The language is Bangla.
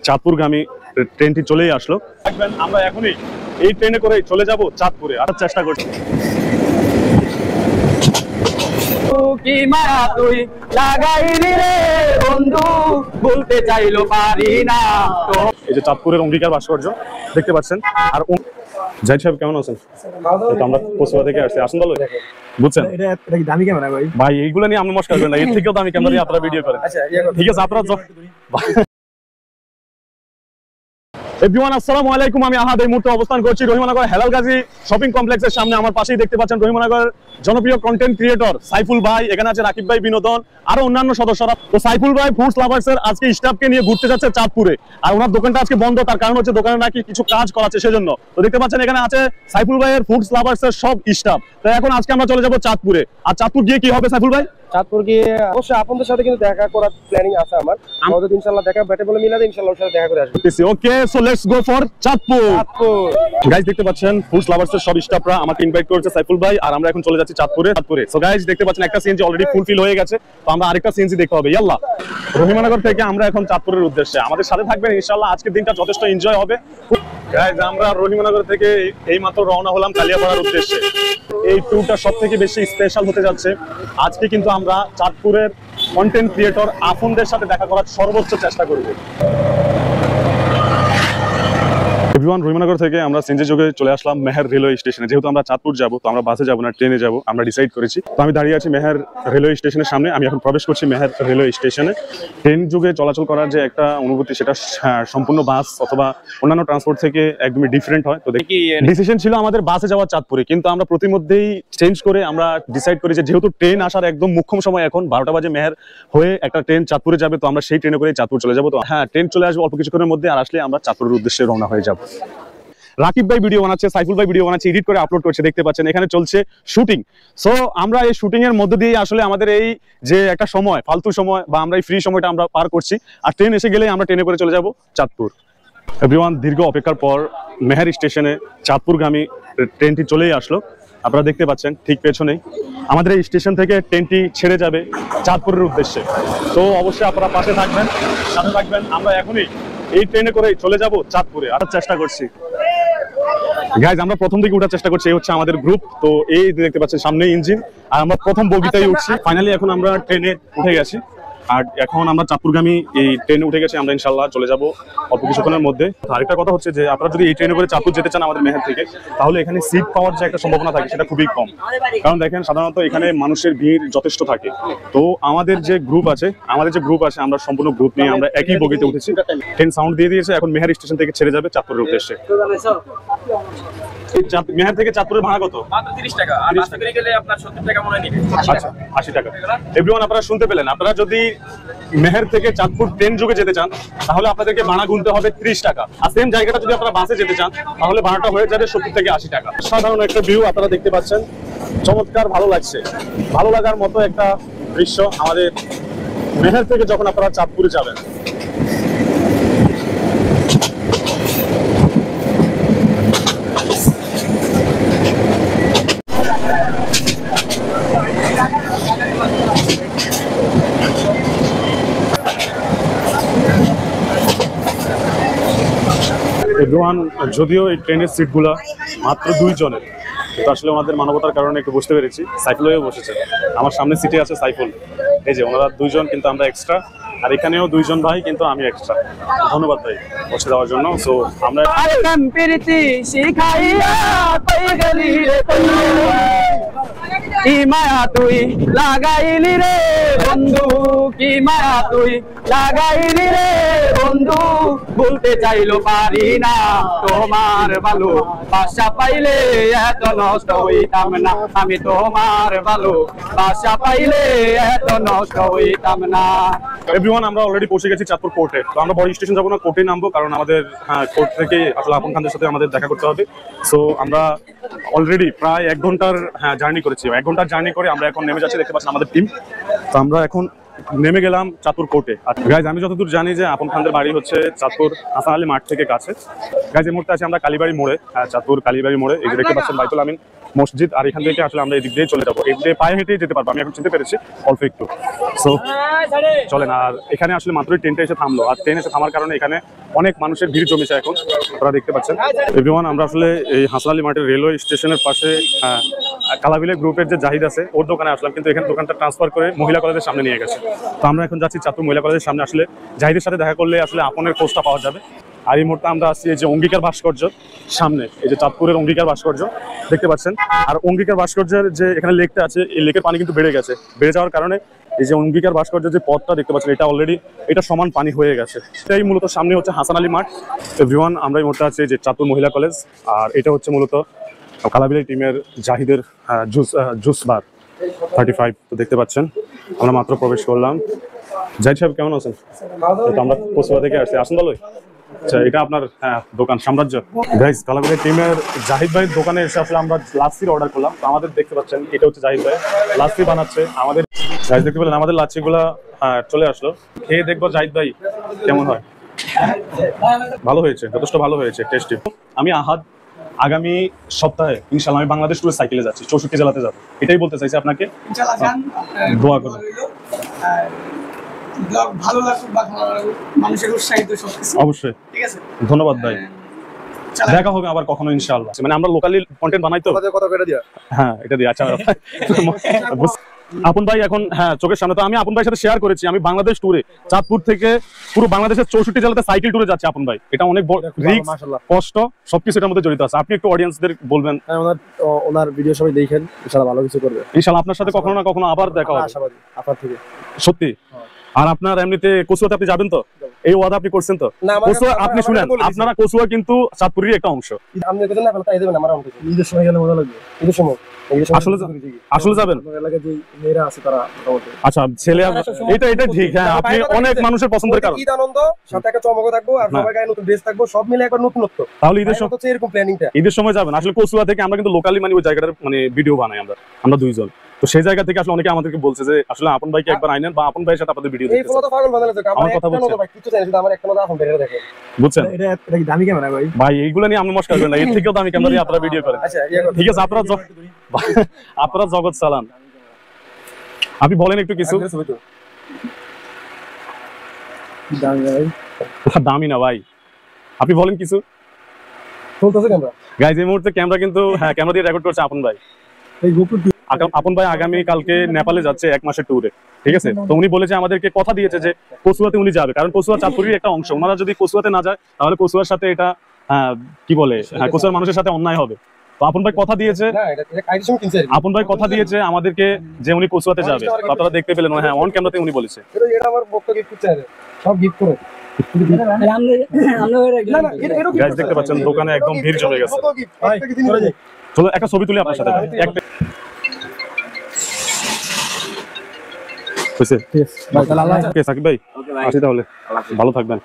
চাঁদপুরগামী ট্রেনটি চলেই আসলো। আমরা এখনই এই ট্রেনে করে চলে যাব চাঁদপুরে। আর চেষ্টা করছি। কি মায়া তুই লাগাইলি রে বন্ধু, বলতে চাইলো পারি না। এই যে চাঁদপুরের অঙ্গীকার ভাস্কর্য দেখতে পাচ্ছেন। আর জাহিদ সাহেব কেমন আছেন? আমরা কসবা থেকে আসছি। আসুন ভালো বুঝছেন। এটা কি দামি ক্যামেরা ভাই এইগুলো নিয়ে আপনি নমস্কার করেন না, এর থেকেও দামি ক্যামেরা দিয়ে আপনারা ভিডিও করেন। ঠিক আছে আপনারা এভরিওয়ান আসসালামু আলাইকুম। আমি আহাদ এই মুহূর্তে অবস্থান করছি রহিমানগর হেলাল গাজী শপিং কমপ্লেক্সের সামনে। আমার পাশেই দেখতে পাচ্ছেন রহিমানগর জনপ্রিয় কন্টেন্ট ক্রিয়েটর সাইফুল ভাই, এখানে আছে রাকিব ভাই বিনোদন, আরো অন্যান্য সদস্যরা। তো সাইফুল ভাই ফুডস লাভার্স এর আজকে স্টাফকে নিয়ে ঘুরতে যাচ্ছে চাঁদপুরে। আর ওনার দোকানটা আজকে বন্ধ, তার কারণ হচ্ছে দোকানে নাকি কিছু কাজ করাচ্ছে সেজন্য। তো দেখতে পাচ্ছেন এখানে আছে সাইফুল ভাইয়ের ফুডস লাভার্স এর সব স্টাফ। তো এখন আজকে আমরা চলে যাব চাঁদপুরে। আর চাঁদপুর গিয়ে কি হবে সাইফুল ভাই? চাঁদপুর গিয়ে অবশ্যই আপনাদের সাথে কিন্তু দেখা করার প্ল্যানিং আছে আমার। আমাদের ইনশাআল্লাহ দেখা বেটে বলে মিলাদে ইনশাআল্লাহ ওর সাথে দেখা করে আসব। Okay so let's go for Chandpur. Guys দেখতে পাচ্ছেন ফুডস লাভার্স এর সব স্টাফরা আমাকে ইনভাইট করেছে সাইফুল ভাই, আর আমরা এখন চলে যাচ্ছি চাঁদপুরে। সো গাইস দেখতে পাচ্ছেন একটা সিএনজি অলরেডি ফুলফিল হয়ে গেছে। তো আমরা আরেকটা সিএনজি দেখতে হবে। ইয়াল্লা রহিমানগর থেকে আমরা এখন চাঁদপুরের উদ্দেশ্যে। আমাদের সাথে থাকবেন ইনশাআল্লাহ। আজকের দিনটা যথেষ্ট এনজয় হবে। গাইস আমরা রহিমানগর থেকে এইমাত্র রওনা হলাম কালিয়াপাড়ার উদ্দেশ্যে। এই ট্যুরটা সবথেকে বেশি স্পেশাল হতে যাচ্ছে। আজকে কিন্তু আমরা চাঁদপুরের কন্টেন্ট ক্রিয়েটর আফনদের সাথে দেখা করার সর্বোচ্চ চেষ্টা করব। এভরিওয়ান রহিমানগর থেকে আমরা সিএনজি যোগে চলে আসলাম মেহের রেলওয়ে স্টেশনে। যেহেতু আমরা চাঁদপুর যাব, তো আমরা বাসে যাব না ট্রেনে যাব, আমরা ডিসাইড করেছি। তো আমি দাঁড়িয়ে আছি মেহের রেলওয়ে স্টেশনের সামনে। আমি এখন প্রবেশ করছি মেহের রেলওয়ে স্টেশনে। ট্রেন যুগে চলাচল করার যে একটা অনুভূতি, সেটা সম্পূর্ণ বাস অথবা অন্যান্য ট্রান্সপোর্ট থেকে একদমই ডিফারেন্ট হয়। তো দেখি ডিসিশন ছিল আমাদের বাসে যাওয়ার চাঁদপুরে, কিন্তু আমরা প্রতিমধ্যেই চেঞ্জ করে আমরা ডিসাইড করি যে যেহেতু ট্রেন আসার একদম মুখ্যম সময় এখন 12টা বাজে, মেহের হয়ে একটা ট্রেন চাঁদপুরে যাবে, তো আমরা সেই ট্রেনে করে চাঁদপুর চলে যাবো। তো হ্যাঁ, ট্রেন চলে আসবে অল্প কিছুক্ষণের মধ্যে, আর আসলে আমরা চাঁদপুরের উদ্দেশ্যে রওনা হয়ে যাব। রাকিব ভাই ভিডিও বানাচ্ছে, সাইফুল ভাই ভিডিও বানাচ্ছে, এডিট করে আপলোড করছে। দেখতে পাচ্ছেন এখানে চলছে শুটিং। সো আমরা এই শুটিং এর মধ্যে দিয়ে আসলে আমাদের এই যে একটা সময়, ফালতু সময় বা আমরা এই ফ্রি সময়টা আমরা পার করছি। আর ট্রেন এসে গেলে আমরা ট্রেনে করে চলে যাব চাঁদপুর। এভরিওয়ান দীর্ঘ অপেক্ষার পর মেহের স্টেশনে চাঁদপুরগামী ট্রেনটি চলেই আসলো। আপনারা দেখতে পাচ্ছেন ঠিক পেছনেই আমাদের এই স্টেশন থেকে ট্রেনটি ছেড়ে যাবে চাঁদপুরের উদ্দেশ্যে। তো অবশ্যই আপনারা পাশে থাকবেন, সাথে থাকবেন। আমরা এখনই এই ট্রেনে করে চলে যাব চাঁদপুরে। আর চেষ্টা করছি গাইজ, আমরা প্রথম দিকে উঠার চেষ্টা করছি। এই হচ্ছে আমাদের গ্রুপ। তো এই দেখতে পাচ্ছেন সামনে ইঞ্জিন, আর আমরা প্রথম বগিতেই উঠছি। ফাইনালি এখন আমরা ট্রেনে উঠে গেছি, আর এখন আমরা চাঁদপুরগামী এই ট্রেনে উঠে গেছি। আমরা ইনশাল্লাহ চলে যাব অল্প কিছুক্ষণের মধ্যে। আরেকটা কথা হচ্ছে যে আপনারা যদি এই ট্রেনে করে চাঁদপুর যেতে চান আমাদের মেহের থেকে, তাহলে এখানে সিট পাওয়ার যে একটা সম্ভাবনা থাকে সেটা খুবই কম। কারণ দেখেন সাধারণত এখানে মানুষের ভিড় যথেষ্ট থাকে। তো আমাদের যে গ্রুপ আছে আমরা সম্পূর্ণ গ্রুপ নিয়ে আমরা একই বগিতে উঠেছি। ট্রেন সাউন্ড দিয়ে দিয়েছে, এখন মেহের স্টেশন থেকে ছেড়ে যাবে চাঁদপুরের উদ্দেশ্যে। মেহের থেকে চাঁদপুরের ভাড়া কত? মাত্র 30 টাকা। আর বাসে করে গেলে আপনার 70 টাকা মনে নিবে। আচ্ছা 80 টাকা। এভরিওয়ান আপনারা শুনতে পেলেন। আপনারা যদি মেহের থেকে চাঁদপুর ট্রেন যুগে যেতে চান, তাহলে আপনাদেরকে ভাড়া গুনতে হবে 30 টাকা। আর সেম জায়গাটা যদি আপনারা বাসে যেতে চান, তাহলে ভাড়াটা হয়ে যাবে 70 থেকে 80 টাকা। সাধারণ একটা ভিউ আপনারা দেখতে পাচ্ছেন, চমৎকার, ভালো লাগছে। ভালো লাগার মতো একটা দৃশ্য আমাদের মেহের থেকে যখন আপনারা চাঁদপুরে যাবেন। যদিও এই ট্রেনের সিটগুলা মাত্র 2 জনের, কিন্তু আসলে ওনাদের মানবতার কারণে একটু বসতে পেরেছি। সাইফুল হয়েও বসেছে, আমার সামনে সিটে আছে সাইফুল। এই যে ওনারা 2 জন, কিন্তু আমরা এক্সট্রা। আর এখানেও 2 জন ভাই, কিন্তু আমি এক্সট্রা। ধন্যবাদ ভাই বসে দেওয়ার জন্য। সো আমরা কি মায়া তুই লাগাইলি রে বন্ধু, কি মায়া তুই লাগাইলি রে বন্ধু, বলতে চাইলো পারি না। তোমার ভালো বাসা পাইলে এত নষ্ট হইতাম না, আমি তোমার ভালো বাসা পাইলে এত নষ্ট হইতাম না। এভরিওয়ান আমরা অলরেডি পৌঁছে গেছি চাঁদপুর কোর্টে। তো আমরা বড় স্টেশন যাবো না, কোর্টে নামবো, কারণ আমাদের কোর্ট থেকে আসলে আপন খানদের সাথে আমাদের দেখা করতে হবে। সো আমরা অলরেডি প্রায় 1 ঘন্টার জার্নি করেছি। 1 ঘন্টার জার্নি করে আমরা এখন নেমে যাচ্ছি। দেখতে পাচ্ছেন আমাদের টিম। তো আমরা এখন নেমে গেলাম চাঁদপুর কোর্টে। আর গাইজ আমি যতদূর জানি যে আপন খানদের বাড়ি হচ্ছে চাঁদপুর হাসান আলী মাঠ থেকে কাছে। গাইজ এই মুহূর্তে আছি আমরা কালীবাড়ি মোড়ে, চাঁদপুর কালীবাড়ি মোড়ে। এই যে দেখতে পাচ্ছেন বাইতুল আমিন মসজিদ, আর এখান থেকে আসলে আমরা এদিক দিয়ে চলে যাবো, এদিক দিয়ে পায়ে হেঁটেই যেতে পারবো, আমি এখন চিনতে পেরেছি অল্প একটু। সো চলেন। আর এখানে আসলে মাত্রই ট্রেনটা এসে থামলো, আর ট্রেন এসে থামার কারণে এখানে অনেক মানুষের ভিড় জমেছে এখন, আপনারা দেখতে পাচ্ছেন। এভরিওয়ান, আমরা আসলে এই হাসান আলী মার্কেট রেলওয়ে স্টেশনের পাশে কালাবিলে গ্রুপের যে জাহিদ আছে ওর দোকানে আসলাম, কিন্তু এখানে দোকানটা ট্রান্সফার করে মহিলা কলেজের সামনে নিয়ে গেছে। তো আমরা এখন যাচ্ছি চাঁদপুর মহিলা কলেজের সামনে। আসলে জাহিদের সাথে দেখা করলে আসলে আপনের খোঁজটা পাওয়া যাবে। আর এই মুহূর্তে আমরা আসছি এই যে অঙ্গিকার ভাস্কর্য সামনে, এই যে চাঁদপুরের অঙ্গিকার ভাস্কর্য দেখতে পাচ্ছেন। আর অঙ্গিকার ভাস্কর্যের যে এখানে লেকটা আছে, এই লেকের পানি কিন্তু বেড়ে গেছে, বেড়ে যাওয়ার কারণে এই যে অঙ্গিকার ভাস্কর্যের যে পথটা দেখতে পাচ্ছেন এটা অলরেডি এটা সমান পানি হয়ে গেছে। এটাই মূলত সামনে হচ্ছে হাসান আলী মাঠ। এভরিওয়ান, আমরা এই মুহূর্তে আছি যে চাঁদপুর মহিলা কলেজ, আর এটা হচ্ছে মূলত কালাবিলি টিমের জাহিদের জুস বার 35। তো দেখতে পাচ্ছেন আমরা মাত্র প্রবেশ করলাম। জাহিদ সাহেব কেমন আছেন? তো আমরা কচুয়া থেকে আসছি, আসুন ভালোই। আচ্ছা, এটা আপনার দোকান সাম্রাজ্য। গাইস, কালাবিলি টিমের জাহিদ ভাইয়ের দোকানে এসে আসলে আমরা লাচ্ছির অর্ডার করলাম। তো আমাদের দেখতে পাচ্ছেন এটা হচ্ছে জাহিদ ভাই লাচ্ছি বানাচ্ছে। আমাদের গাইস দেখতে পেলেন আমাদের লাচ্ছিগুলা চলে আসলো, খেয়ে দেখবো জাহিদ ভাই কেমন হয়। ভালো হয়েছে, যথেষ্ট ভালো হয়েছে, টেস্টি। আমি আহাদ, আগামী সপ্তাহে ইনশাআল্লাহ আমি বাংলাদেশ ট্যুরে সাইকেলে যাচ্ছি, 64 জেলাতে যাবো। এটাই বলতে চাইছি আপনাকে, দোয়া করুন। ব্লগ ভালো লাগুক বা খারাপ লাগুক, মানুষের উৎসাহিত সবকিছু। অবশ্যই, ঠিক আছে, ধন্যবাদ ভাই। দেখা হবে আবার কখনো ইনশাআল্লাহ। মানে আমরা লোকালি কন্টেন্ট বানাই তো। কথা কেটে দিয়া হ্যাঁ, এটা দিয়ে। আচ্ছা আপন ভাই এখন চোখের সামনে। তো আমি আপন ভাইয়ের সাথে শেয়ার করেছি আমি বাংলাদেশ ট্যুরে চাঁদপুর থেকে পুরো বাংলাদেশের 64 জেলাতে সাইকেল ট্যুরে যাচ্ছি আপন ভাই। এটা অনেক রিস্ক, কষ্ট, সবকিছু এটার মধ্যে জড়িত আছে। আপনি একটু অডিয়েন্সদের বলবেন। ওনার ভিডিও সবাই দেখেন, ইনশাআল্লাহ ভালো কিছু করবে। ইনশাআল্লাহ আপনার সাথে কখনো না কখনো আবার দেখা হবে, আশাবাদী আপনার থেকে। সত্যি। আর আপনার এমনিতে কচুয়াতে আপনি যাবেন তো? এই ওয়াদা আপনি করছেন তো? কচুয়া আপনি শুনেন, আপনারা কচুয়া কিন্তু চাঁদপুরেরই একটা অংশ। আপনি কথা না তাই দেবেন আমার আমাকে নিজের সময় গেলে মজা লাগবে। নিজের সময় আসলে যাবেন এলাকায় যে মেয়েরা আছে তারা মোটামুটি। আচ্ছা, ছেলে এটা ঠিক। হ্যাঁ, আপনি অনেক মানুষের পছন্দের কারণ। ঈদ আনন্দ, সাথে একটা চমকও থাকবো, আর সবাই গায়ে নতুন ড্রেস থাকবো, সব মিলে একবার নতুনত্ব। তাহলে ঈদের সময় হচ্ছে এরকম প্ল্যানিংটা। ঈদের সময় যাবেন। আসলে কচুয়া থেকে আমরা কিন্তু লোকালি মানে ওই জায়গাটার মানে ভিডিও বানাই আমরা দুইজন। তো সেই জায়গা থেকে আসলে অনেকে আমাদেরকে বলছে যে আসলে আপন ভাইকে একবার আইনেন বা আপন ভাইয়ের সাথে আপনাদের ভিডিও এই ফলো তো পাগল বানালে তো আমার কথা বলছেন ভাই, কিছু চাই না, আমার একটা মতো আপন বেরিয়ে দেখেন, বুঝছেন? এটা কি দামি ক্যামেরা ভাই? ভাই এইগুলো নিয়ে আপনি মস্কার করেন না, এর থেকেও দামি ক্যামেরা দিয়ে আপনারা ভিডিও করেন। আচ্ছা ঠিক আছে, আপনারা জগৎ চালান। আপনি বলেন একটু কিছু। দামি ভাই, দামি না ভাই, আপনি বলেন কিছু। চলতেছে ক্যামেরা গাইজ, এই মুহূর্তে ক্যামেরা কিন্তু ক্যামেরা দিয়ে রেকর্ড করছে আপন ভাই। এই গোপুর আপন ভাই আগামী কালকে নেপালে যাচ্ছে 1 মাসের ট্যুরে, ঠিক আছে? তো উনি বলেছে আমাদেরকে কথা দিয়েছে যে কচুয়াতে উনি যাবে, কারণ কচুয়া চাঁদপুরের একটা অংশ। ওনারা যদি কচুয়াতে না যায় তাহলে কচুয়ার সাথে এটা কি বলে কচুয়ার মানুষের সাথে অন্যায় হবে। তো আপন ভাই কথা দিয়েছে, আপন ভাই কথা দিয়েছে আমাদেরকে যে উনি কচুয়াতে যাবে। আপনারা দেখতে পেলেন, হ্যাঁ, অন ক্যামেরাতে উনি বলেছে। এটা আমার বক্তব্য গিফট চাই, সব গিফট করে। গাইজ দেখতে পাচ্ছেন দোকানে একদম ভিড় জমে গেছে। চলো একটা ছবি তুলি আপনার সাথে। সাকিব ভাই আসি তাহলে, ভালো থাকবেন।